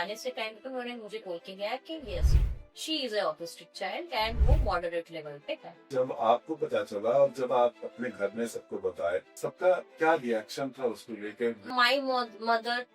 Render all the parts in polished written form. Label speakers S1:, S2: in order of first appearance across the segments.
S1: जाने से टाइम पे उन्होंने मुझे बोल के गया कि yes she is a autistic child and वो मॉडरेट लेवल पे है।
S2: जब आपको पता चला और जब आप अपने घर में सबको बताए, सबका क्या रिएक्शन था उसको लेके?
S1: माई मदर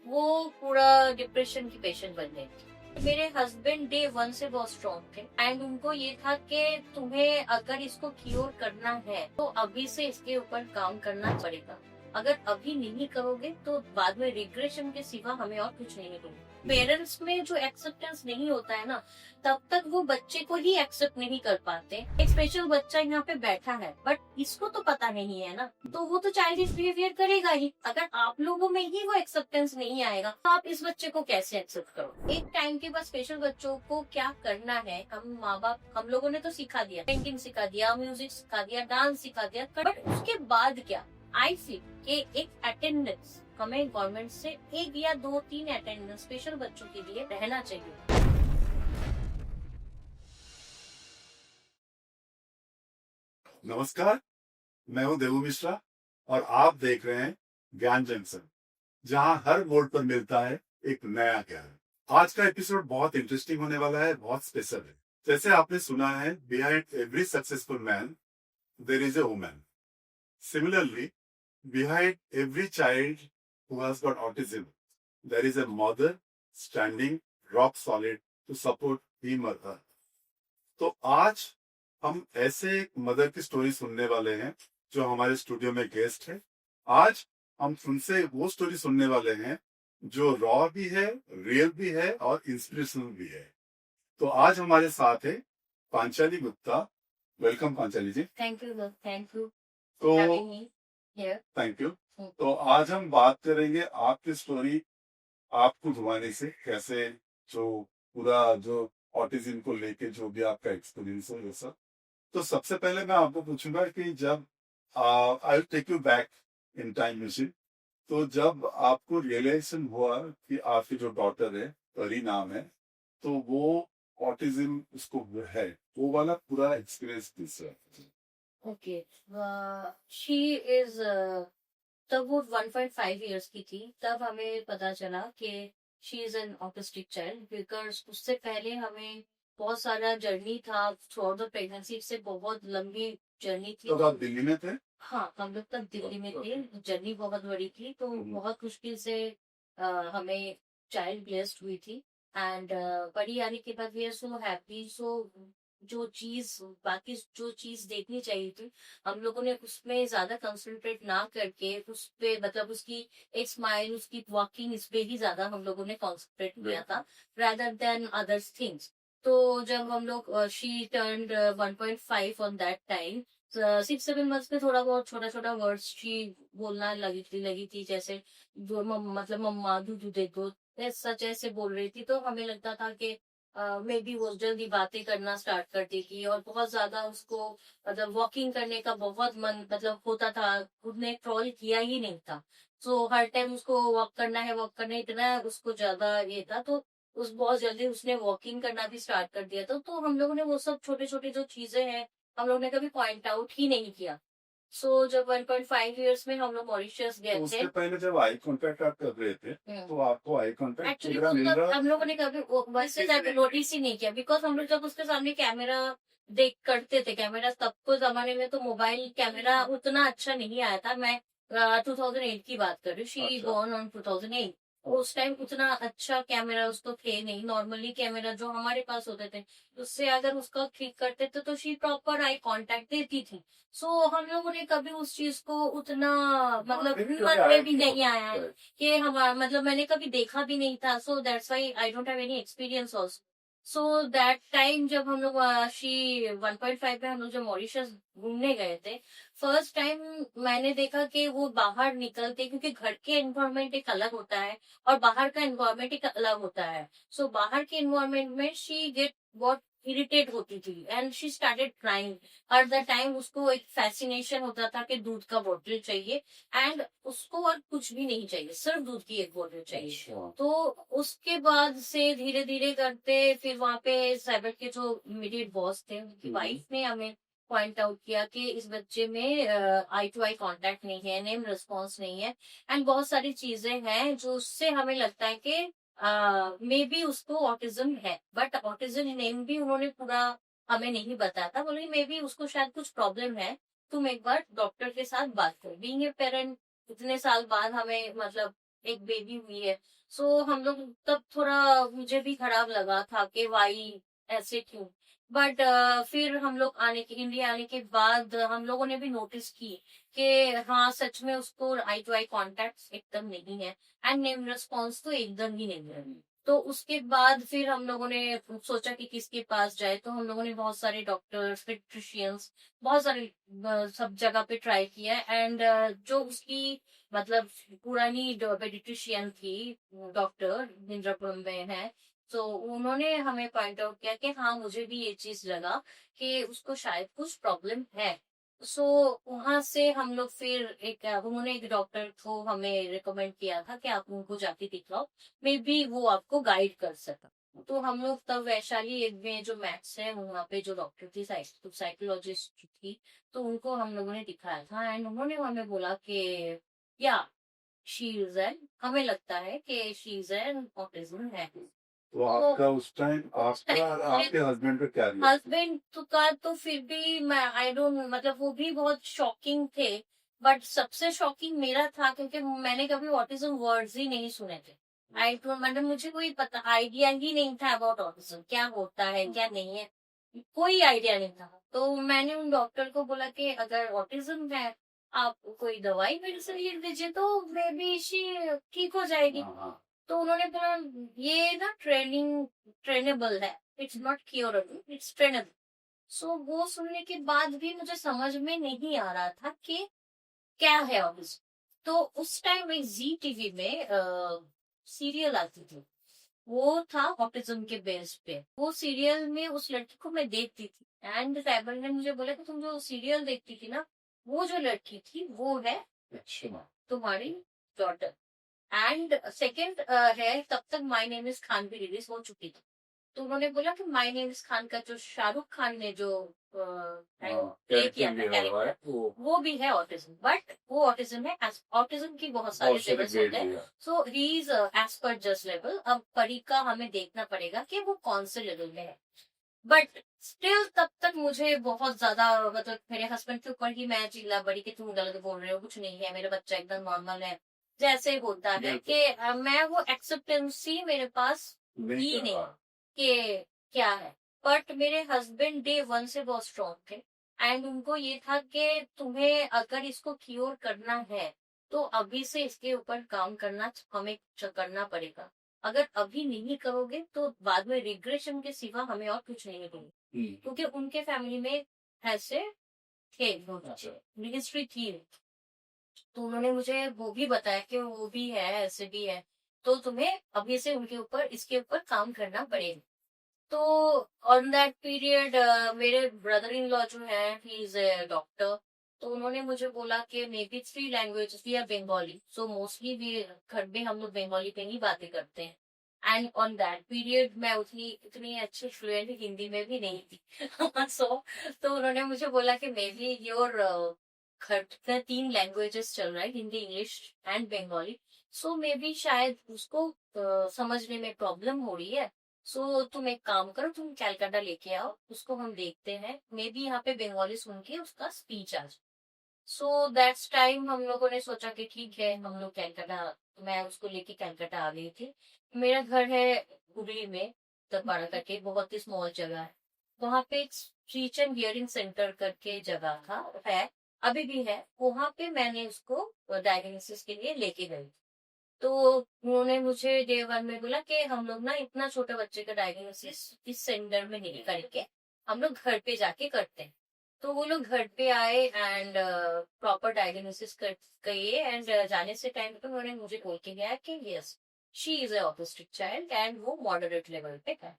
S1: वो पूरा डिप्रेशन की पेशेंट बन गई थी। मेरे हस्बैंड डे 1 से बहुत स्ट्रॉन्ग थे एंड उनको ये था कि तुम्हें अगर इसको क्योर करना है तो अभी से इसके ऊपर काम करना पड़ेगा। अगर अभी नहीं करोगे तो बाद में रिग्रेशन के सिवा हमें और कुछ नहीं मिलेगा। पेरेंट्स में जो एक्सेप्टेंस नहीं होता है ना, तब तक वो बच्चे को ही एक्सेप्ट नहीं कर पाते। एक स्पेशल बच्चा यहाँ पे बैठा है बट इसको तो पता नहीं है ना, तो वो तो चाइल्डिश बिहेवियर करेगा ही। अगर आप लोगों में ही वो एक्सेप्टेंस नहीं आएगा तो आप इस बच्चे को कैसे एक्सेप्ट करो? एक टाइम के बाद स्पेशल बच्चों को क्या करना है, हम माँ बाप हम लोगों ने तो सिखा दिया, पेंटिंग सिखा दिया, म्यूजिक सिखा दिया, डांस सिखा दिया, बट उसके बाद क्या? आई फील कि एक अटेंडेंस हमें गवर्नमेंट से 1 या 2-3 अटेंडेंस स्पेशल बच्चों के लिए रहना चाहिए।
S2: नमस्कार, मैं हूं देवू मिश्रा और आप देख रहे हैं ज्ञान जंक्शन, जहां हर मोड़ पर मिलता है एक नया ज्ञान। आज का एपिसोड बहुत इंटरेस्टिंग होने वाला है, बहुत स्पेशल है। जैसे आपने सुना है, behind every successful man there is a woman. Similarly, behind every child who has got autism, there is a mother standing rock solid to support him or her. तो आज हम ऐसे एक मदर की स्टोरी सुनने वाले हैं जो हमारे स्टूडियो में गेस्ट है। आज हम उनसे वो स्टोरी सुनने वाले हैं जो रॉ भी है, रियल भी है और इंस्पिरेशनल भी है। तो आज हमारे साथ है Panchali Gupta. Welcome Panchali ji.
S1: Thank you
S2: to
S1: having me here.
S2: Thank you. तो आज हम बात करेंगे आपकी स्टोरी, आपको घुमाने से कैसे जो पूरा जो ऑटिज्म को लेके जो भी आपका एक्सपीरियंस है वो सब। तो सबसे पहले मैं आपको पूछूंगा कि जब I will take you back in time machine, तो जब आपको रियलाइजेशन हुआ कि आपकी जो डॉटर है, परी नाम है, तो वो ऑटिज्म उसको है, वो वाला पूरा एक्सपीरियंस किससे?
S1: ओके, शी इज तब वो 1.5 इयर्स की थी, तब हमें पता चला कि she is an autistic child. Because उससे पहले हमें बहुत सारा जर्नी था थ्रू द प्रेगनेंसी, से बहुत लंबी जर्नी थी।
S2: तो आप दिल्ली में थे?
S1: हाँ, हम लोग तब दिल्ली में थे। जर्नी बहुत बड़ी थी, तो बहुत मुश्किल से हमें चाइल्ड ब्लेस्ड हुई थी। एंड बड़ी आने के बाद वी आर सो हैप्पी। सो जो चीज बाकी जो चीज देखनी चाहिए थी, हम लोगों ने उसमें ज्यादा कंसंट्रेट ना करके उस पे, मतलब उसकी एक स्माइल, उसकी वॉकिंग, इस पे ही ज्यादा हम लोगों ने कंसंट्रेट किया था rather than other things. तो जब हम लोग she turned 1.5 on that time, 6-7 months में थोड़ा बहुत छोटा छोटा वर्ड्स शी बोलना लगी थी, जैसे मतलब मम्मा दूध दे दो, सच ऐसे बोल रही थी। तो हमें लगता था कि मे बी वो जल्दी बातें करना स्टार्ट कर देगी, और बहुत ज्यादा उसको मतलब वॉकिंग करने का बहुत मन मतलब होता था। उसने क्रॉल किया ही नहीं था, सो हर टाइम उसको वॉक करना है, इतना उसको ज्यादा ये था। तो उस बहुत जल्दी उसने वॉकिंग करना भी स्टार्ट कर दिया था। तो हम लोगों ने वो सब छोटे छोटे जो चीजें हैं, हम लोगों ने कभी पॉइंट आउट ही नहीं किया। सो जब 1.5 इयर्स में हम लोग मॉरिशस
S2: तो
S1: गए थे,
S2: उसके पहले जब आई कांटेक्ट आप कर रहे थे, तो आपको आई कांटेक्ट
S1: एक्चुअली
S2: वगैरह मिल रहा?
S1: हम लोगों ने कभी वैसे ज्यादा नोटिस ही नहीं किया। बिकॉज हम लोग जब उसके सामने कैमरा देख करते थे, कैमरा तब को जमाने में तो मोबाइल कैमरा उतना अच्छा नहीं आया था। मैं 2008 की बात कर रही हूँ, शी
S2: अच्छा।
S1: Born on 2008। उस टाइम उतना अच्छा कैमरा उसको थे नहीं। नॉर्मली कैमरा जो हमारे पास होते थे, उससे अगर उसका क्लिक करते थे तो शी प्रॉपर आई कांटेक्ट देती थी। सो हम लोगों ने कभी उस चीज को उतना मतलब मन में भी नहीं आया है कि हमारा मतलब मैंने कभी देखा भी नहीं था। So that's why I don't have any experience also. So that time जब हम लोग शी 1.5 पे हम लोग जब मॉरिशस घूमने गए थे, फर्स्ट टाइम मैंने देखा कि वो बाहर निकलते, क्योंकि घर के एनवायरनमेंट एक अलग होता है और बाहर का एनवायरनमेंट एक अलग होता है। सो बाहर के एनवायरनमेंट में शी गेट बहुत इरिटेट होती थी and she started crying. Her the time उसको एक फैसिनेशन होता था कि दूध का बोतल चाहिए, एंड उसको और कुछ भी नहीं चाहिए, सिर्फ दूध की एक बोतल चाहिए। तो उसके बाद से धीरे धीरे करते फिर वहां पे साइबर के जो इमीडिएट बॉस थे, उनकी वाइफ ने हमें पॉइंट आउट किया कि इस बच्चे में आई टू आई कांटेक्ट नहीं है, नेम रिस्पॉन्स नहीं है, एंड बहुत सारी चीजें हैं जो उससे हमें लगता है कि मे बी उसको ऑटिज्म है, बट ऑटिज्म नेम भी उन्होंने पूरा हमें नहीं बताया था। बोले मे बी उसको शायद कुछ प्रॉब्लम है, तुम एक बार डॉक्टर के साथ बात करो। बीइंग ए पेरेंट, इतने साल बाद हमें मतलब एक बेबी हुई है, सो हम लोग तब थोड़ा मुझे भी खराब लगा था कि वाई ऐसे क्यों। बट फिर हम लोग इंडिया आने के बाद हम लोगों ने भी नोटिस की कि हाँ सच में उसको आई टू आई कॉन्टेक्ट एकदम नहीं है, एंड नेम रिस्पॉन्स तो एकदम ही नहीं है। तो उसके बाद फिर हम लोगों ने सोचा कि किसके पास जाए, तो हम लोगों ने बहुत सारे डॉक्टर्स, पेडिट्रिशियंस, बहुत सारे सब जगह पे ट्राई किया। एंड जो उसकी मतलब पुरानी पेडिट्रिशियन थी, डॉक्टर इंद्रपुरम में है, तो उन्होंने हमें पॉइंट आउट किया कि हाँ मुझे भी ये चीज लगा कि उसको शायद कुछ प्रॉब्लम है। सो वहां से हम लोग फिर उन्होंने एक डॉक्टर को हमें रिकमेंड किया था कि आप उनको जाके दिखाओ, मे बी वो आपको गाइड कर सका। तो हम लोग तब वैशाली में जो मैथ्स है वहाँ पे जो डॉक्टर थी, साइकोलॉजिस्ट थी, तो उनको हम लोगों ने दिखाया था। एंड उन्होंने हमें बोला कि या शी इज एन, हमें लगता है कि शी इज एन ऑटिज्म है।
S2: तो आपका उस टाइम आपका और आपके हस्बैंड का क्या रिएक्शन?
S1: हस्बैंड तो का तो फिर भी मैं आई डोंट, मतलब वो भी बहुत शॉकिंग थे, बट सबसे शॉकिंग मेरा था क्योंकि मैंने कभी ऑटिज्म वर्ड्स ही नहीं सुने थे। आई डोंट, मतलब मुझे कोई पता आइडिया ही नहीं था अबाउट ऑटिज्म, क्या होता है क्या नहीं है, कोई आइडिया नहीं था। तो मैंने उन डॉक्टर को बोला कि अगर ऑटिज्म है आप कोई दवाई मेरे से लिख दीजिए तो मे बी ठीक हो जाएगी।
S2: हाँ, हाँ।
S1: तो उन्होंने बोला ये ना ट्रेनेबल है, it's not curable, it's trainable. So वो सुनने के बाद भी मुझे समझ में नहीं आ रहा था कि क्या है ऑटिज्म। तो उस टाइम एक जी टीवी में सीरियल आती थी, वो था ऑटिज्म के बेस पे। वो सीरियल में उस लड़की को मैं देखती थी, एंड साइबर ने मुझे बोला कि तुम जो सीरियल देखती थी ना, वो जो लड़की थी वो है
S2: अच्छा।
S1: तुम्हारी डॉटर। एंड सेकेंड है, तब तक माई नेम इज खान भी रिलीज हो चुकी थी। तो उन्होंने बोला कि माई नेम इज खान का जो शाहरुख खान ने जो प्ले किया था कैरेक्टर, वो भी है ऑटिज्म, बट वो ऑटिज्म है, ऑटिज्म की बहुत सारे लेवल्स होते हैं। सो ही इज एज पर जस्ट लेवल। अब परी का हमें देखना पड़ेगा कि वो कौन से लेवल में है। बट स्टिल तब तक मुझे बहुत ज्यादा, मतलब मेरे हस्बैंड के ऊपर ही मैं चिल्ला बड़ी कि तुम गलत बोल रहे हो, कुछ नहीं है, मेरा बच्चा एकदम नॉर्मल है, जैसे होता है कि मैं वो एक्सेप्टेंसी मेरे पास ही नहीं कि क्या है। बट मेरे हस्बैंड डे वन से बहुत स्ट्रॉन्ग थे, एंड उनको ये था कि तुम्हें अगर इसको क्योर करना है तो अभी से इसके ऊपर काम करना हमें करना पड़ेगा। अगर अभी नहीं करोगे तो बाद में रिग्रेशन के सिवा हमें और कुछ नहीं मिलेगा। क्योंकि उनके फैमिली में ऐसे थे, हिस्ट्री थी। तो उन्होंने मुझे वो भी बताया कि वो भी है, ऐसे भी है, तो तुम्हें अभी से उनके ऊपर इसके ऊपर काम करना पड़ेगा। तो ऑन दैट पीरियड मेरे ब्रदर इन लॉ जो है ही इज ए डॉक्टर, तो उन्होंने मुझे बोला कि maybe 3 language we are Bengali, so mostly भी घर में हम लोग बंगाली पे ही बातें करते हैं। एंड ऑन दैट पीरियड मैं उतनी इतनी अच्छी फ्लुएंट हिंदी में भी नहीं थी। सो तो उन्होंने मुझे बोला कि मे बी योर घर में 3 लैंग्वेजेस चल रहा है, Hindi, English and Bengali, so may be शायद उसको समझने में प्रॉब्लम हो रही है। सो तुम एक काम करो, तुम कैलकाटा लेके आओ, उसको हम देखते हैं, मे बी यहाँ पे बंगाली सुन के उसका स्पीच आ जाए। सो दैट्स टाइम हम लोगों ने सोचा कि ठीक है, हम लोग कैलकाटा, मैं उसको लेके कैलकाटा आ गई थी। मेरा घर है हुगली में, तलपाड़ा करके, बहुत ही स्मॉल जगह है। वहां पे एक स्पीच एंड हियरिंग सेंटर करके जगह था, है, अभी भी है। वहां पे मैंने उसको डायग्नोसिस के लिए लेके गई। तो उन्होंने मुझे डे वन में बोला कि हम लोग ना इतना छोटे बच्चे का डायग्नोसिस इस सेंटर में नहीं करके हम लोग घर पे जाके करते हैं। तो वो लोग घर पे आए एंड प्रॉपर डायग्नोसिस कर गए। एंड जाने से टाइम पे उन्होंने मुझे बोल के गया कि yes she is a autistic child, and वो मॉडरेट लेवल पे है।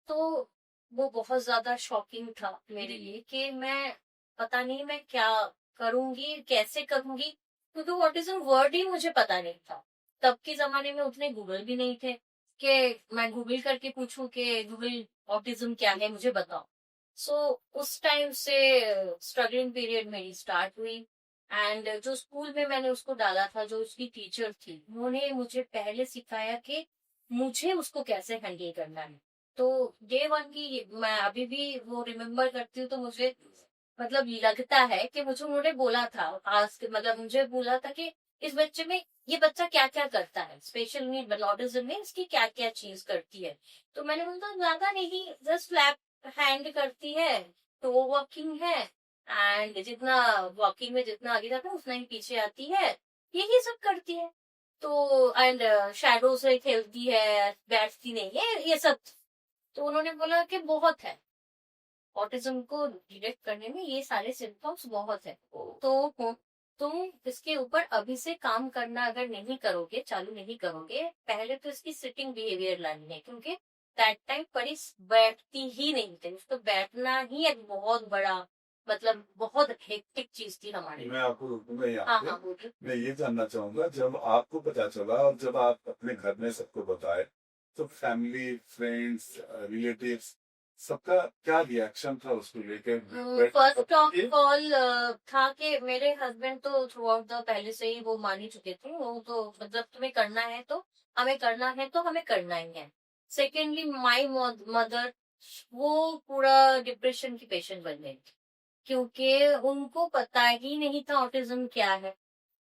S1: तो वो बहुत ज्यादा शॉकिंग था मेरे लिए कि मैं पता नहीं मैं क्या करूंगी, कैसे करूंगी, क्योंकि ऑटिज्म वर्ड ही मुझे पता नहीं था। तब के जमाने में उतने गूगल भी नहीं थे कि मैं गूगल करके पूछूं कि गूगल ऑटिज्म क्या है मुझे बताओ। सो उस टाइम से स्ट्रगलिंग पीरियड मेरी स्टार्ट हुई। एंड जो स्कूल में मैंने उसको डाला था, जो उसकी टीचर थी, उन्होंने मुझे पहले सिखाया कि मुझे उसको कैसे हैंडल करना है। तो डे वन की मैं अभी भी वो रिमेम्बर करती हूँ, तो मुझे मतलब लगता है कि मुझे उन्होंने बोला था, आज मतलब मुझे बोला था कि इस बच्चे में ये बच्चा क्या क्या करता है, स्पेशल नीड ऑटिज्म में इसकी क्या क्या चीज करती है। तो मैंने बोला ज्यादा नहीं, जस्ट फ्लैप हैंड करती है, तो वॉकिंग है, एंड जितना वॉकिंग में जितना आगे जाता है उतना ही पीछे आती है, यही सब करती है। तो एंड शैडो से खेलती है, बैठती नहीं है, ये सब। तो उन्होंने बोला कि बहुत है, ऑटिज्म को डिटेक्ट करने में ये सारे सिम्टम्स बहुत है। तो तुम इसके ऊपर अभी से काम करना अगर नहीं करोगे, चालू नहीं करोगे, पहले तो इसकी सिटिंग बिहेवियर लानी है, क्योंकि दैट टाइम परी बैठती ही नहीं थी, उसको बैठना ही एक बहुत बड़ा मतलब बहुत हेक्टिक चीज थी हमारे लिए।
S2: मैं आपको रोकूंगा यहाँ
S1: हाँ
S2: पे।
S1: हाँ बोलिए।
S2: मैं ये जानना चाहूंगा, जब आपको पता चला और जब आप अपने घर में सबको बताए, तो फैमिली, फ्रेंड्स, रिलेटिव्स, सबका क्या रिएक्शन था उसको लेके?
S1: फर्स्ट ऑफ ऑल था कि मेरे हस्बैंड तो थ्रू आउट द पहले से ही वो मान ही चुके थे, वो तो मतलब तुम्हें करना है तो हमें करना है, तो हमें करना ही है। सेकेंडली माई मदर, वो पूरा डिप्रेशन की पेशेंट बन गई, क्योंकि उनको पता ही नहीं था ऑटिज्म क्या है।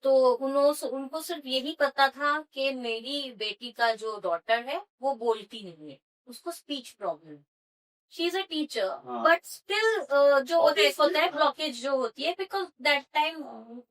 S1: तो उनको सिर्फ यही पता था कि मेरी बेटी का जो डॉटर है वो बोलती नहीं है, उसको speech problem. She is a teacher, but still जो होता है ब्लॉकेज जो होती है, बिकॉज दैट टाइम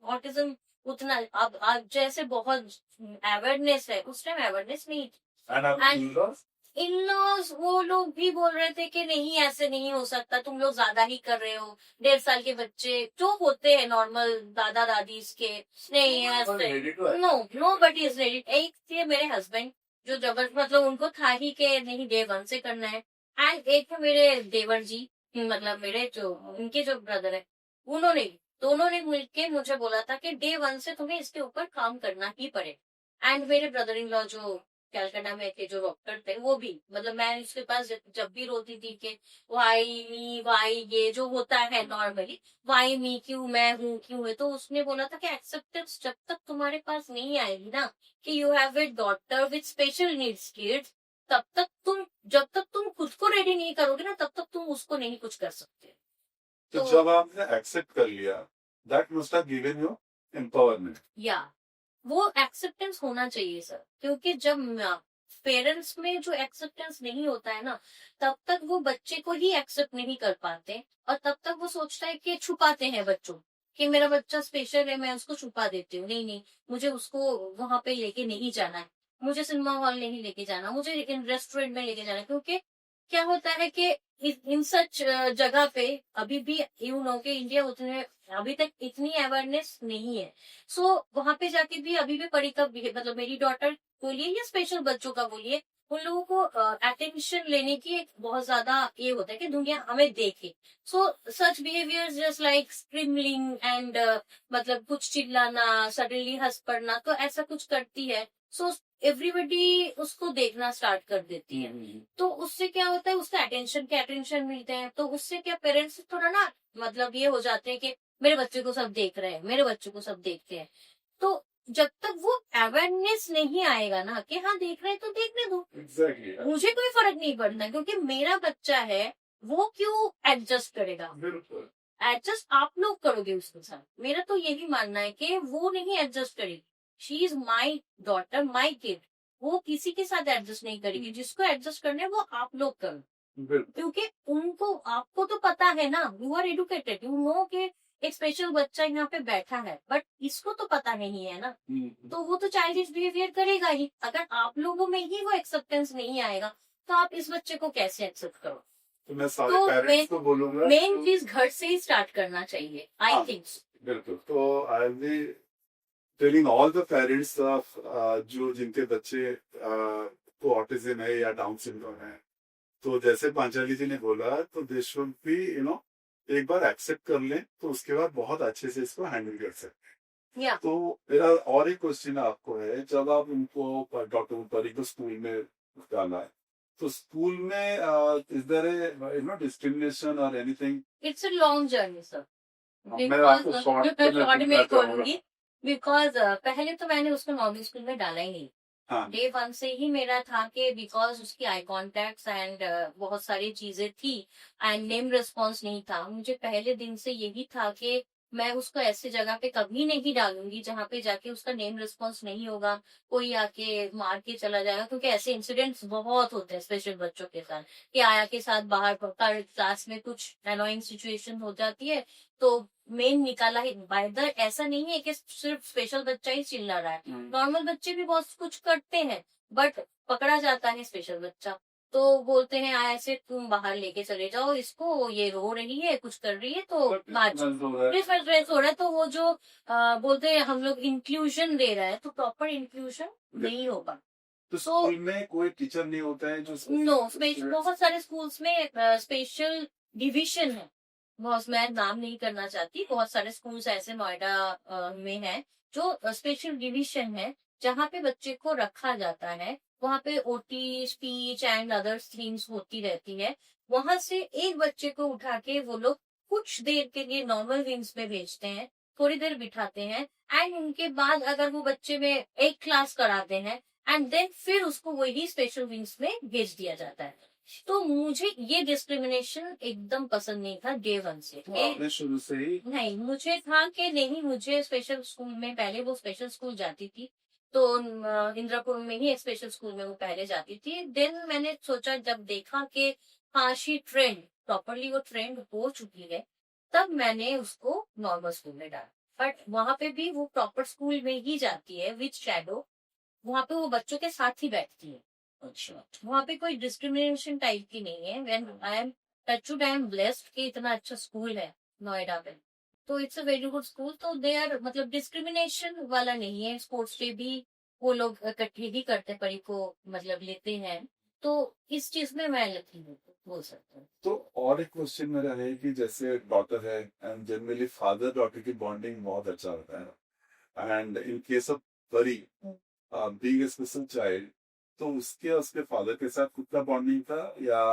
S1: ऑटिज्म उतना अब जैसे बहुत अवेयरनेस है, उस टाइम अवेयरनेस नहीं थी। इन लॉज वो लोग भी बोल रहे थे कि नहीं ऐसे नहीं हो सकता, तुम लोग ज्यादा ही कर रहे हो, 1.5 साल के बच्चे जो होते हैं नॉर्मल दादा दादी के, नहीं ऐसे, no nobody is ready. एक थे मेरे हस्बैंड जो जबरदस्त मतलब उनको था ही कि नहीं डे वन से करना है, एंड एक थे मेरे देवर जी, मतलब मेरे जो उनके जो ब्रदर है, उन्होंने दोनों ने मिलके मुझे बोला था कि डे वन से तुम्हें इसके ऊपर काम करना ही पड़े। एंड मेरे ब्रदर इन लॉ जो कैलकाटा में थे, जो डॉक्टर थे, वो भी मतलब मैं उसके पास जब भी रोती थी कि वाई मी वाई, ये जो होता है नॉर्मली, वाई मी क्यों मैं हूँ क्यों है, तो उसने बोला था कि एक्सेप्टेंस जब तक तुम्हारे पास नहीं आएगी ना कि you have a daughter with special needs kids, तब तक तुम जब तक तुम खुद को रेडी नहीं करोगे ना, तब तक तुम उसको नहीं कुछ कर सकते।
S2: तो जब आपने एक्सेप्ट कर लिया, that must have given you empowerment.
S1: या वो एक्सेप्टेंस होना चाहिए सर, क्योंकि जब पेरेंट्स में जो एक्सेप्टेंस नहीं होता है ना, तब तक वो बच्चे को ही एक्सेप्ट नहीं कर पाते, और तब तक वो सोचता है कि छुपाते हैं बच्चों, कि मेरा बच्चा स्पेशल है, मैं उसको छुपा देती हूँ, नहीं नहीं मुझे उसको वहां पे लेके नहीं जाना है, मुझे सिनेमा हॉल नहीं लेके जाना, मुझे इन रेस्टोरेंट में लेके जाना है, क्योंकि क्या होता है कि इन सच जगह पे अभी भी यू नो के इंडिया उतने अभी तक इतनी अवेयरनेस नहीं है। सो वहां पे जाके भी अभी भी पढ़ी का मतलब मेरी डॉटर बोलिए या स्पेशल बच्चों का बोलिए, उन लोगों को अटेंशन लेने की एक बहुत ज्यादा ये होता है कि दुनिया हमें देखे। So such behaviour just like screaming and मतलब कुछ चिल्लाना, सडनली हंस पड़ना, तो ऐसा कुछ करती है। सो एवरीबडी उसको देखना स्टार्ट कर देती है। तो उससे क्या होता है, उससे अटेंशन मिलते हैं, तो उससे क्या पेरेंट्स थोड़ा ना मतलब ये हो जाते हैं कि मेरे बच्चे को सब देख रहे हैं, मेरे बच्चे को सब देखते हैं। तो जब तक वो अवेयरनेस नहीं आएगा ना कि हाँ देख रहे हैं तो देखने दो,
S2: एग्जैक्टली,
S1: मुझे कोई फर्क नहीं पड़ता, क्योंकि मेरा बच्चा है, वो क्यों एडजस्ट करेगा।
S2: बिल्कुल।
S1: एडजस्ट आप लोग करोगे उसके साथ, मेरा तो यही मानना है कि वो नहीं एडजस्ट करेगी। She is my daughter, my kid, वो किसी के साथ एडजस्ट नहीं करेगी, जिसको एडजस्ट करना है वो आप लोग करो, क्योंकि उनको आपको तो पता है ना, you are educated, you know के एक स्पेशल बच्चा यहाँ पे बैठा है, बट इसको तो पता नहीं है ना, तो वो तो चाइल्डिश बिहेवियर करेगा ही। अगर आप लोगों में ही वो एक्सेप्टेंस नहीं आएगा, तो आप इस बच्चे को कैसे एक्सेप्ट करो।
S2: तो मैं सारे पेरेंट्स को बोलूंगा,
S1: मेन चीज घर से ही स्टार्ट करना चाहिए, आई थिंक।
S2: बिल्कुल। तो I be telling all the parents of जो जिनके बच्चे को ऑटिज्म है या डाउन सिंड्रोम है, तो जैसे पांचाली जी ने बोला, तो दे शुड बी एक बार एक्सेप्ट कर लें, तो उसके बाद बहुत अच्छे से इसको हैंडल कर सकते हैं। तो मेरा और एक क्वेश्चन आपको है, जब आप उनको डॉक्टर परी को स्कूल में डाला है, तो स्कूल में इज देयर डिस्क्रिमिनेशन और anything?
S1: It's a long journey sir,
S2: मैं आपको शॉर्ट में
S1: बोलूंगी, बिकॉज पहले तो मैंने उसको नॉर्मल स्कूल में डाला ही नहीं,
S2: हाँ
S1: डे वन से ही मेरा था कि बिकॉज उसकी आई कॉन्टेक्ट एंड बहुत सारी चीजें थी एंड नेम रिस्पॉन्स नहीं था, मुझे पहले दिन से यही था कि मैं उसको ऐसी जगह पे कभी नहीं डालूंगी जहाँ पे जाके उसका नेम रिस्पॉन्स नहीं होगा, कोई आके मार के चला जाएगा, क्योंकि ऐसे इंसिडेंट्स बहुत होते हैं स्पेशल बच्चों के साथ कि आया के साथ बाहर क्लास में कुछ अनोइंग सिचुएशन हो जाती है तो मेन निकाला ही बाय द, ऐसा नहीं है कि सिर्फ स्पेशल बच्चा ही चिल्ला रहा है, नॉर्मल बच्चे भी बहुत कुछ करते हैं बट पकड़ा जाता है स्पेशल बच्चा। तो बोलते हैं ऐसे तुम बाहर लेके चले जाओ इसको, ये रो रही है कुछ कर रही है तो डिफरेंस हो रहा है, तो वो जो बोलते हैं हम लोग इंक्लूजन दे रहा है तो प्रॉपर इंक्लूजन नहीं होगा।
S2: तो स्कूल में कोई टीचर नहीं होता है जो
S1: नो, बहुत सारे स्कूल्स में स्पेशल डिविजन है, बहुत, मैं नाम नहीं करना चाहती, बहुत सारे स्कूल्स ऐसे नोएडा में है जो स्पेशल डिविजन है जहाँ पे बच्चे को रखा जाता है, वहाँ पे OT speech and others things होती रहती है, वहां से एक बच्चे को उठा के वो लोग कुछ देर के लिए नॉर्मल विंग्स में भेजते हैं, थोड़ी देर बिठाते हैं एंड उनके बाद अगर वो बच्चे में एक क्लास कराते हैं एंड देन फिर उसको वही स्पेशल विंग्स में भेज दिया जाता है। तो मुझे ये डिस्क्रिमिनेशन एकदम पसंद नहीं था डे वन से।
S2: तो आपने शुरू से ही
S1: नहीं, मुझे था कि नहीं, मुझे स्पेशल स्कूल में, पहले वो स्पेशल स्कूल जाती थी तो इंदिरापुर में ही एक स्पेशल स्कूल में वो पहले जाती थी, देन मैंने सोचा जब देखा कि हाँ शी ट्रेंड प्रॉपरली, वो ट्रेंड हो चुकी है, तब मैंने उसको नॉर्मल स्कूल में डाला, बट वहां पे भी वो प्रॉपर स्कूल में ही जाती है विथ शैडो, वहां पे वो बच्चों के साथ ही बैठती है। अच्छा, वहां पे कोई डिस्क्रिमिनेशन टाइप की नहीं है। When I am touchwood, I am blessed कि इतना अच्छा स्कूल है नोएडा में, तो it's a very good school, तो दे आर मतलब डिस्क्रिमिनेशन वाला नहीं है, स्पोर्ट्स डे भी वो लोग इकट्ठे ही करते परी को मतलब लेते हैं, तो इस चीज में मैं लकी हूँ बोल सकते हैं।
S2: तो और एक क्वेश्चन मेरा है कि जैसे डॉटर है एंड जनरली फादर डॉटर की बॉन्डिंग बहुत अच्छा होता है एंड इन केस ऑफ परी बीइंग ए स्पेशल चाइल्ड, तो उसके और उसके फादर के साथ कितना बॉन्डिंग था या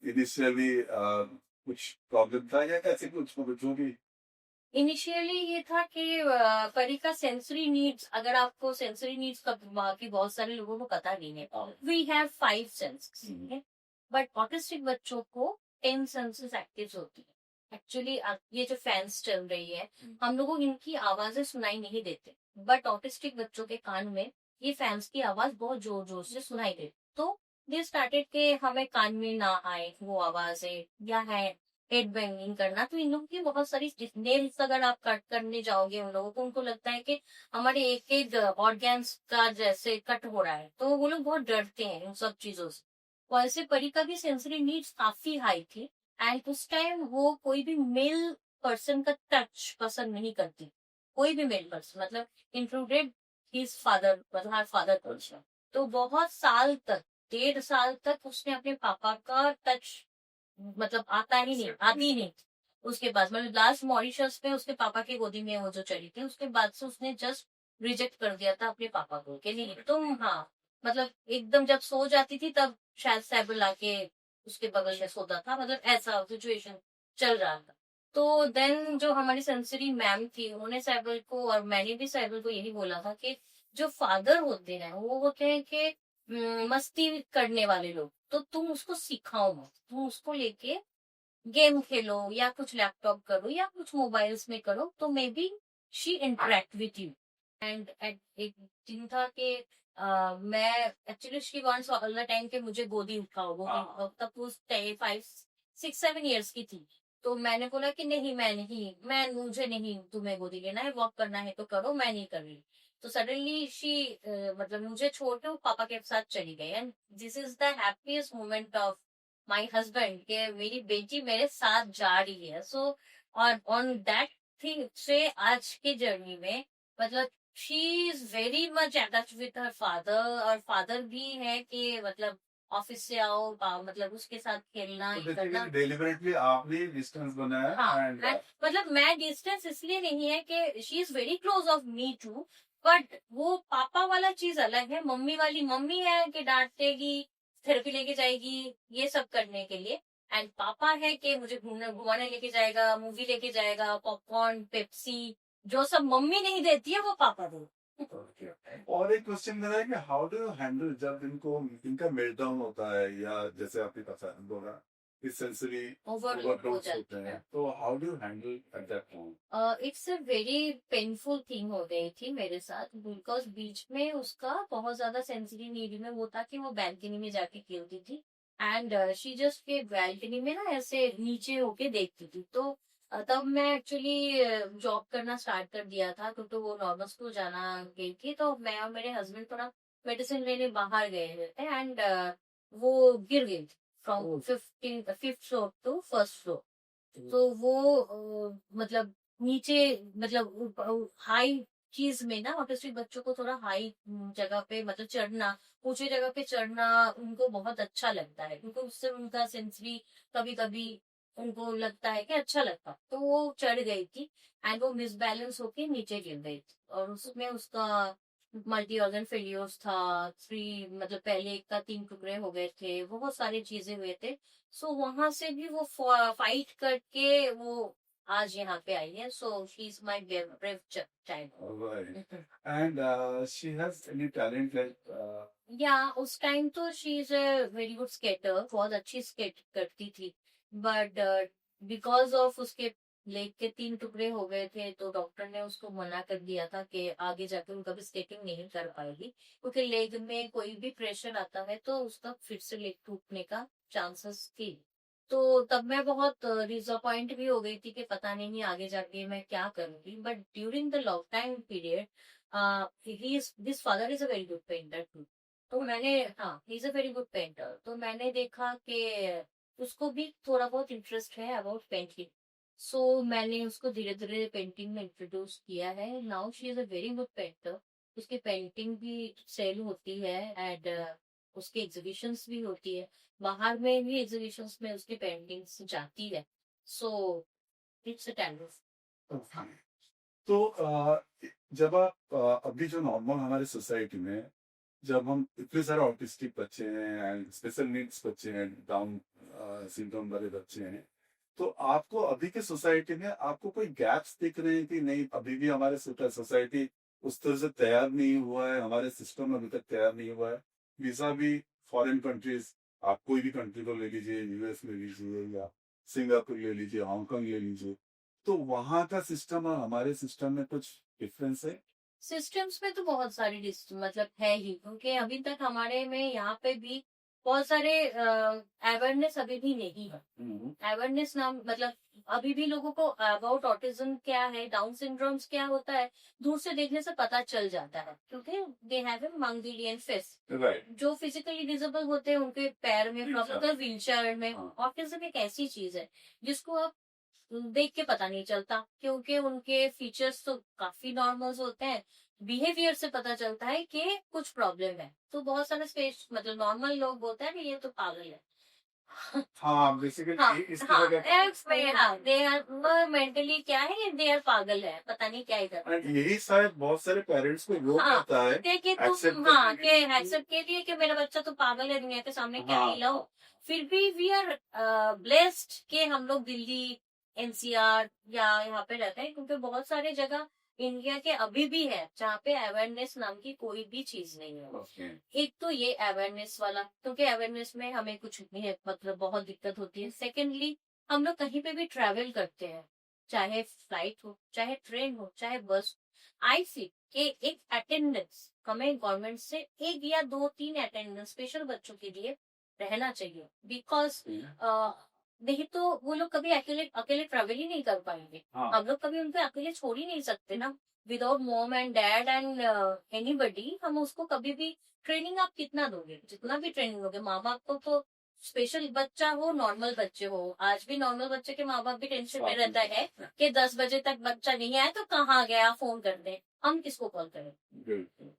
S2: इनिशियली कुछ प्रॉब्लम था या कैसे कुछ मतलब जो भी?
S1: इनिशियली ये था कि परी का सेंसरी नीड्स, अगर आपको सेंसरी नीड्स का बाकी बहुत सारे लोगों को पता नहीं है, we have 5 senses, but autistic बच्चों को 10 सेंसेस एक्टिव होती है। एक्चुअली ये जो फैंस चल रही है, हम लोगों को इनकी आवाजें सुनाई नहीं देते, बट ऑटिस्टिक बच्चों के कान में ये फैंस की आवाज बहुत जोर जोर से सुनाई देती, तो दे स्टार्टेड के हमें कान में ना आए वो आवाजें या है हेड बैंगिंग करना, तो इन लोगों की बहुत सारी नेल्स अगर आप कट करने जाओगे उन लोगों को, उनको लगता है कि हमारे एक एक ऑर्गन्स का जैसे कट हो रहा है, तो वो लोग बहुत डरते हैं उन सब चीजों से। वैसे परी का भी सेंसरी नीड्स काफी हाई थी एंड उस टाइम वो कोई भी मेल पर्सन का टच पसंद नहीं करती, कोई भी मेल पर्सन, मतलब इंक्लूडेड हिज फादर, मतलब फादर पर्सन। तो बहुत साल तक, 1.5 साल तक उसने अपने पापा का टच मतलब आता ही नहीं, आती नहीं उसके पास, मतलब लास्ट मॉरिशस में उसके पापा की गोदी में वो जो चली थी, उसके बाद से उसने जस्ट रिजेक्ट कर दिया था अपने पापा को कि नहीं तुम, हाँ मतलब एकदम जब सो जाती थी तब शायद सैबल आके उसके बगल में सोता था, मतलब ऐसा सिचुएशन चल रहा था। तो देन जो हमारी सेंसरी मैम थी उन्होंने सैबल को, और मैंने भी सैबल को यही बोला था कि जो फादर होते हैं वो होते हैं कि मस्ती करने वाले लोग, तो तुम उसको सिखाओ मत, तुम उसको लेके गेम खेलो या कुछ लैपटॉप करो या कुछ मोबाइल्स में करो, तो may be she interact with you. And एक दिन था कि मैं actually she wants all the time कि मुझे गोदी उठाओ, गोदी, तब वो 5, 6, 7 इयर्स की थी, तो मैंने बोला कि नहीं मैं नहीं, मैं मुझे नहीं तुम्हें गोदी लेना है, वॉक करना है तो करो, मैं नहीं कर रही। तो सडनली शी मतलब मुझे छोड़ के वो पापा के साथ चली गई, and this is the happiest moment of my husband के मेरी बेटी मेरे साथ जा रही है। सो और ऑन दैट थिंग से आज की जर्नी में मतलब she is very much attach with her father, और फादर भी है कि मतलब ऑफिस से आओ मतलब उसके साथ खेलना
S2: तो
S1: ये करना।
S2: डेलिबरेटली आपने डिस्टेंस बनाया
S1: हाँ,
S2: एंड
S1: मतलब मैं डिस्टेंस इसलिए नहीं है कि she is very close of me too, but वो पापा वाला चीज अलग है, मम्मी वाली मम्मी है कि डांटेगी, थेरेपी लेके जाएगी ये सब करने के लिए, एंड पापा है कि मुझे घुमाने लेके जाएगा, मूवी लेके जाएगा, पॉपकॉर्न पेप्सी, जो सब मम्मी नहीं देती है वो पापा दे,
S2: Okay. और एक क्वेश्चन मेरा है कि हाउ डू यू हैंडल जब इनका मेल्टडाउन होता है, या जैसे आपने पता बोला कि सेंसरी
S1: ओवरलोड हो
S2: ओवरडोज होते
S1: जाती
S2: हैं,
S1: है।
S2: तो how do you handle at that point?
S1: It's a very painful thing हो गई थी मेरे साथ, बिकॉज बीच में उसका बहुत ज्यादा सेंसिटिव नीड में वो था कि वो बैल्कनी में जाके खेलती थी, एंड शी जस्ट के बैल्कनी में ना ऐसे नीचे होके देखती थी। तो तब मैं एक्चुअली जॉब करना स्टार्ट कर दिया था, क्योंकि वो नॉर्मल स्कूल जाना गई थी। तो मैं और मेरे हस्बैंड थोड़ा मेडिसिन लेने बाहर गए हुए थे, एंड वो गिर गई थी from 5th floor to 1st floor. तो वो मतलब नीचे, मतलब हाई चीज में ना ऑटिस्टिक बच्चों को थोड़ा हाई जगह पे मतलब चढ़ना, ऊंची जगह पे चढ़ना उनको बहुत अच्छा लगता है, क्योंकि उससे उनका सेंसरी कभी कभी उनको लगता है कि अच्छा लगता। तो वो चढ़ गई थी, एंड वो मिसबैलेंस होके नीचे गिर गई थी, और उसमें उसका मल्टी ऑर्गन फेलियर्स था। 3 मतलब पहले एक का 3 टुकड़े हो गए थे, बहुत सारी चीजें हुए थे। सो वहां से भी वो फाइट करके वो आज यहाँ पे आई है। So she is my brave
S2: Right.
S1: Child.
S2: And she has any talent like
S1: या उस टाइम तो she is a very good skater, बहुत अच्छी स्केट करती थी। बट बिकॉज ऑफ उसके लेग के 3 टुकड़े हो गए थे, तो डॉक्टर ने उसको मना कर दिया था कि आगे जाके वो कभी स्केटिंग नहीं कर पाएगी, क्योंकि लेग में कोई भी प्रेशर आता है तो उसका फिर से लेग टूटने का चांसेस थी। तो तब मैं बहुत डिसअपॉइंट भी हो गई थी कि पता नहीं आगे जाके मैं क्या करूंगी। But during the lock time period, this father is a very good painter too. तो मैंने, हाँ, he is a very good painter, तो मैंने देखा कि उसको भी थोड़ा बहुत इंटरेस्ट है अबाउट पेंटिंग। सो मैंने उसको धीरे धीरे पेंटिंग में इंट्रोड्यूस किया है। Now she is a very good painter. उसकी पेंटिंग भी सेल होती है, एंड उसकी एग्जीबिशंस भी होती है, बाहर में भी एग्जीबिशंस में उसकी पेंटिंग्स जाती है। So it's a talent.
S2: okay. तो जब आप अभी जो नॉर्मल हमारे सोसाइटी में जब हम इतने सारे ऑटिस्टिक बच्चे हैं एंड स्पेशल नीड्स बच्चे हैं, डाउन सिंड्रोम वाले बच्चे हैं, तो आपको अभी के सोसाइटी में आपको कोई गैप्स दिख रहे हैं कि नहीं, अभी भी हमारे सोसाइटी उस तरह से तैयार नहीं हुआ है, हमारे सिस्टम अभी तक तैयार नहीं हुआ है वीजा भी फॉरेन कंट्रीज, आप कोई भी कंट्री को ले लीजिए, यूएस ले लीजिए या सिंगापुर ले लीजिए, हांगकांग ले लीजिए, तो वहां का सिस्टम और हमारे सिस्टम में कुछ डिफरेंस है?
S1: सिस्टम्स में तो बहुत सारी मतलब है ही, क्योंकि अभी तक हमारे में यहाँ पे भी बहुत सारे अवेयरनेस अभी भी नहीं है। अवेयरनेस नाम मतलब अभी भी लोगों को अबाउट ऑटिज्म क्या है, डाउन सिंड्रोम्स क्या होता है, दूर से देखने से पता चल जाता है, क्योंकि they have a Mongolian face.
S2: Right.
S1: जो फिजिकली डिसेबल होते हैं उनके पैर में
S2: Wheelchair।
S1: प्रॉब्लम, व्हील चेयर में।
S2: हाँ।
S1: ऑटिज्म एक ऐसी चीज है जिसको आप देख के पता नहीं चलता, क्योंकि उनके फीचर्स तो काफी नॉर्मल होते हैं। बिहेवियर से पता चलता है कि कुछ प्रॉब्लम है। तो बहुत सारे स्पेस मतलब नॉर्मल लोग बोलते हैं कि ये तो पागल है।
S2: हाँ बेसिकली
S1: हाँ,
S2: इस
S1: हाँ,
S2: तरह का।
S1: हाँ, दे आर मेंटली क्या है, दे आर पागल है, पता नहीं क्या इधर।
S2: And यही शायद बहुत सारे पेरेंट्स को रोक
S1: हाँ,
S2: आता है
S1: देखिए
S2: एक्सेप्ट
S1: तुम, हाँ,
S2: करने
S1: कि
S2: के लिए।
S1: एक्सेप्ट के लिए कि मेरा बच्चा तो पागल है, दुनिया के सामने क्या
S2: हाँ।
S1: ही लो। फिर भी वी आर ब्लेस्ड कि हम लोग दिल्ली, एनसीआर या यहाँ पे रहते हैं, क्योंकि बहुत सारे जगह इंडिया के अभी भी है जहाँ पे अवेयरनेस नाम की कोई भी चीज नहीं है।
S2: Okay।
S1: एक तो ये अवेयरनेस वाला, क्योंकि अवेयरनेस में हमें कुछ नहीं है, मतलब बहुत दिक्कत होती है। सेकेंडली, हम लोग कहीं पे भी ट्रेवल करते हैं, चाहे फ्लाइट हो, चाहे ट्रेन हो, चाहे बस, आई सी कि एक अटेंडेंस हमें गवर्नमेंट से 1 या 2 3 अटेंडेंस स्पेशल बच्चों के लिए रहना चाहिए। बिकॉज नहीं तो वो लोग कभी अकेले अकेले ट्रेवल ही नहीं कर पाएंगे।
S2: हाँ।
S1: हम लोग कभी उनको अकेले छोड़ ही नहीं सकते ना, without mom and dad and anybody. हम उसको कभी भी ट्रेनिंग आप कितना दोगे, जितना भी ट्रेनिंग दोगे माँ बाप को, तो स्पेशल बच्चा हो, नॉर्मल बच्चे हो, आज भी नॉर्मल बच्चे के माँ बाप भी टेंशन में रहता है कि 10 बजे तक बच्चा नहीं आया तो कहाँ गया, फोन कर दे, हम किसको कॉल करें,
S2: बिल्कुल।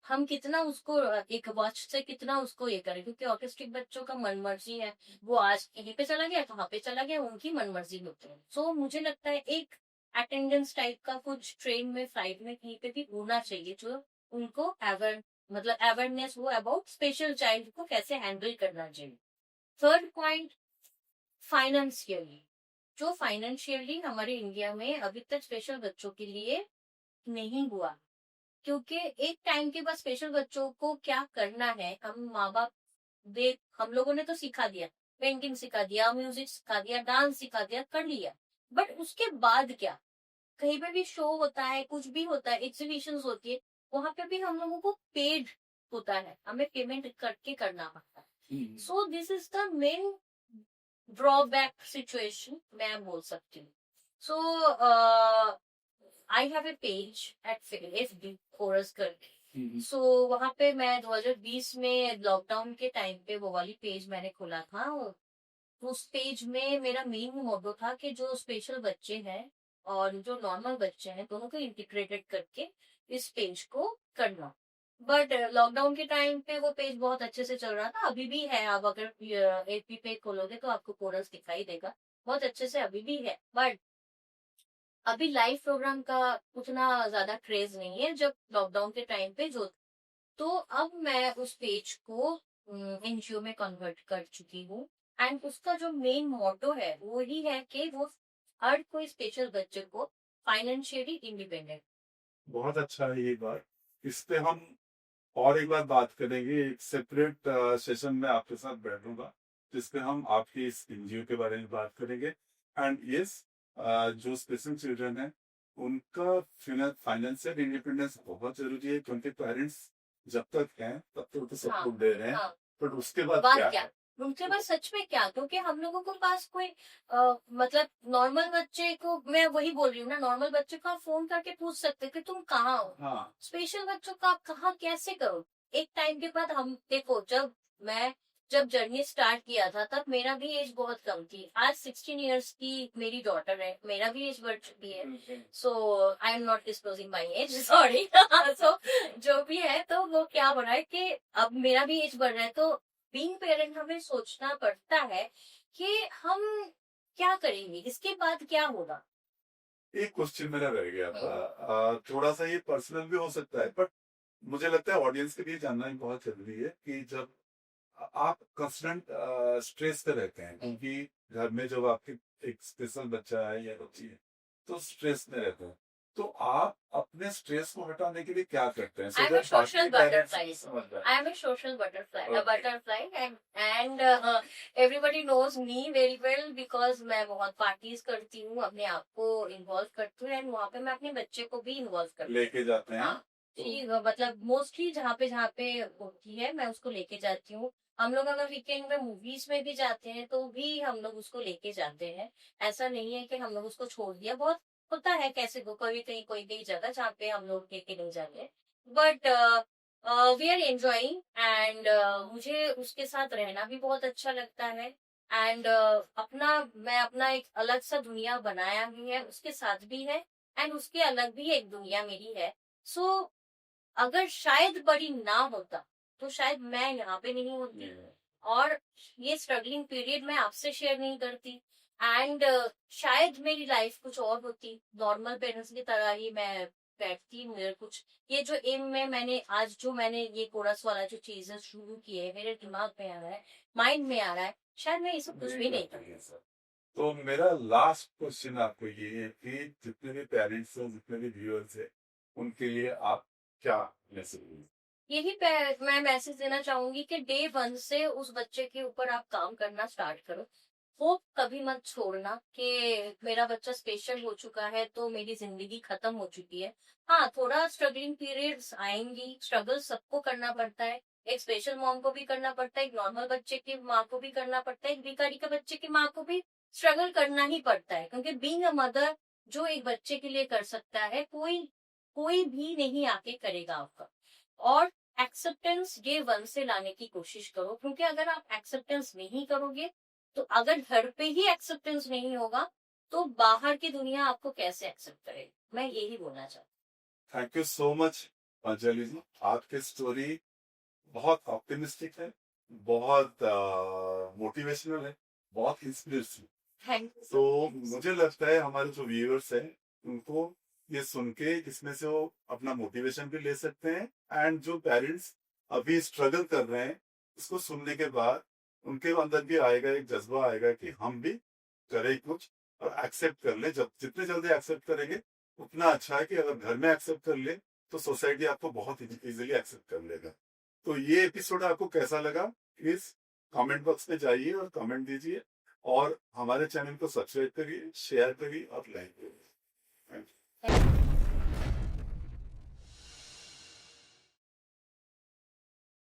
S1: हम कितना उसको एक वॉच से कितना उसको ये करें, क्योंकि ऑटिस्टिक बच्चों का मन मर्जी है। वो आज यहीं पे चला गया, कहाँ पे चला गया, उनकी मन मर्जी होती है। सो मुझे लगता है एक अटेंडेंस टाइप का कुछ ट्रेन में, फ्लाइट में, कहीं पे भी होना चाहिए, जो उनको अवेयरनेस हो अबाउट स्पेशल चाइल्ड को कैसे हैंडल करना चाहिए। थर्ड पॉइंट, फाइनेंशियली, जो फाइनेंशियली हमारे इंडिया में अभी तक स्पेशल बच्चों के लिए नहीं हुआ, क्योंकि एक टाइम के बाद स्पेशल बच्चों को क्या करना है, हम माँ बाप देख, हम लोगों ने तो सिखा दिया, पेंटिंग सिखा दिया, म्यूजिक सिखा दिया, डांस सिखा दिया, कर लिया, बट उसके बाद क्या? कहीं पे भी शो होता है, कुछ भी होता है, एग्जीबिशन होती है, वहां पे भी हम लोगों को पेड होता है, हमें पेमेंट करके करना पड़ता है। So this is the main drawback situation, मैं बोल सकती हूँ। So I have a page at FB कोरस करके। सो वहां पे मैं 2020 में लॉकडाउन के टाइम पे वो वाली पेज मैंने खोला था। उस पेज में मेरा मेन मोटो था कि जो स्पेशल बच्चे हैं और जो नॉर्मल बच्चे हैं, दोनों को इंटीग्रेटेड करके इस पेज को करना। बट लॉकडाउन के टाइम पे वो पेज बहुत अच्छे से चल रहा था, अभी भी है। आप अगर एपी पे खोलोगे तो आपको कोरस दिखाई देगा, बहुत अच्छे से अभी भी है। बट अभी लाइव प्रोग्राम का उतना ज्यादा क्रेज नहीं है जब लॉकडाउन के टाइम पे जो। तो अब मैं उस पेज को एनजीओ में कन्वर्ट कर चुकी हूँ। एंड उसका जो मेन मोटो है वो ही है कि वो हर कोई स्पेशल बच्चे को फाइनेंशियली इंडिपेंडेंट।
S2: बहुत अच्छा है ये बात। इस पे हम और एक बार बात करेंगे, एक सेपरेट सेशन में आपके साथ बैठूंगा जिसपे हम आपकी इस एनजीओ के बारे में बात करेंगे। एंड यस, जो स्पेशल चिल्ड्रन है उनका फाइनेंशियल इंडिपेंडेंस बहुत जरूरी है, क्योंकि पेरेंट्स जब तक हैं तब तक तो सब
S1: हाँ,
S2: कुछ दे रहे हैं,
S1: हाँ।
S2: बट उसके बाद
S1: बात
S2: क्या
S1: क्या?
S2: है?
S1: उनके पास सच में क्या? क्योंकि हम लोगों को पास कोई मतलब नॉर्मल बच्चे को, मैं वही बोल रही हूँ ना, नॉर्मल बच्चे को आप फोन करके पूछ सकते कि तुम कहाँ हो।
S2: हाँ,
S1: स्पेशल बच्चों का आप कहाँ कैसे करो? एक टाइम के बाद हम देखो, जब जर्नी स्टार्ट किया था तब मेरा भी एज बहुत कम थी। आज 16 इयर्स की मेरी डॉटर है, मेरा भी एज बढ़ चुकी है। So I am not disclosing my age, sorry. So जो भी है, तो वो क्या हो रहा है कि अब मेरा भी एज बढ़ रहा है, तो बीइंग पेरेंट हमें सोचना पड़ता है कि हम क्या करेंगे, इसके बाद क्या होगा।
S2: एक क्वेश्चन मेरा रह गया था, थोड़ा सा ये पर्सनल भी हो सकता है, बट मुझे लगता है ऑडियंस के लिए जानना भी बहुत जरूरी है कि जब आप कंस्टेंट स्ट्रेस पे रहते हैं, क्योंकि घर में जब आपके एक स्पेशल बच्चा है या बच्ची है तो स्ट्रेस में रहते हैं, तो आप अपने स्ट्रेस को हटाने के लिए क्या करते हैं?
S1: I am a
S2: that बाकी
S1: social
S2: parents
S1: butterfly.
S2: समझ जाए।
S1: I am a social butterfly, a
S2: Okay.
S1: butterfly, and everybody knows me very well because मैं बहुत पार्टीज करती हूँ, अपने आप को इन्वॉल्व करती हूँ, एंड वहाँ पे मैं अपने बच्चे को भी इन्वॉल्व करती हूँ।
S2: लेके जाते हैं।
S1: हाँ, मतलब मोस्टली जहाँ पे होती है मैं उसको लेके जाती हूँ। हम लोग अगर वीकेंड में मूवीज में भी जाते हैं तो भी हम लोग उसको लेके जाते हैं। ऐसा नहीं है कि हम लोग उसको छोड़ दिया, बहुत होता है कैसे को कोई कहीं कोई कई जगह जहाँ पे हम लोग लेके नहीं जाते। But we are enjoying, and मुझे उसके साथ रहना भी बहुत अच्छा लगता है। एंड मैं अपना एक अलग सा दुनिया बनाया ही है, उसके साथ भी है, एंड उसके अलग भी एक दुनिया मेरी है। सो अगर शायद बड़ी ना होता तो शायद मैं यहाँ पे नहीं होती, और ये स्ट्रगलिंग पीरियड मैं आपसे शेयर नहीं करती। एंड शायद मेरी लाइफ कुछ और होती, नॉर्मल पेरेंट्स की तरह ही मैं बैठती। मेरे कुछ ये जो एम में मैंने ये कोरस वाला जो चीजें शुरू की है, मेरे दिमाग में आ रहा है, माइंड में आ रहा है, शायद मैं इसे कुछ भी नहीं करती।
S2: तो मेरा लास्ट क्वेश्चन आपको ये है कि जितने भी पेरेंट्स हैं, जितने भी व्यूअर्स हैं, उनके लिए आप क्या मैसेज?
S1: यही मैं मैसेज देना चाहूंगी कि डे 1 से उस बच्चे के ऊपर आप काम करना स्टार्ट करो। होप कभी मत छोड़ना कि मेरा बच्चा स्पेशल हो चुका है तो मेरी जिंदगी खत्म हो चुकी है। हाँ, थोड़ा स्ट्रगलिंग पीरियड्स आएंगी, स्ट्रगल सबको करना पड़ता है। एक स्पेशल मॉम को भी करना पड़ता है, एक नॉर्मल बच्चे की माँ को भी करना पड़ता है, एक भिखारी के बच्चे की माँ को भी स्ट्रगल करना ही पड़ता है, क्योंकि बीइंग अ मदर जो एक बच्चे के लिए कर सकता है, कोई कोई भी नहीं आके करेगा आपका। और एक्सेप्टेंस डे 1 से लाने की कोशिश करो, क्योंकि अगर आप एक्सेप्टेंस नहीं करोगे, तो अगर घर पे ही एक्सेप्टेंस नहीं होगा तो बाहर की दुनिया आपको कैसे एक्सेप्ट करेगी। मैं यही बोलना चाहती
S2: thank you so much Anjali ji, आपकी स्टोरी बहुत ऑप्टिमिस्टिक है, बहुत मोटिवेशनल है, बहुत इंस्पिरेशनल।
S1: हूँ। थैंक यू
S2: तो मुझे लगता है हमारे जो व्यूअर्स हैं उनको ये सुन के इसमें से वो अपना मोटिवेशन भी ले सकते हैं, एंड जो पेरेंट्स अभी स्ट्रगल कर रहे हैं उसको सुनने के बाद उनके अंदर भी आएगा, एक जज्बा आएगा कि हम भी करें कुछ और एक्सेप्ट कर ले। जब जितने जल्दी एक्सेप्ट करेंगे उतना अच्छा है, कि अगर घर में एक्सेप्ट कर ले तो सोसाइटी आपको बहुत इजीली एक्सेप्ट कर लेगा। तो ये एपिसोड आपको कैसा लगा, प्लीज कमेंट बॉक्स में जाइए और कमेंट दीजिए, और हमारे चैनल को सब्सक्राइब करिए, शेयर करिए और लाइक करिए।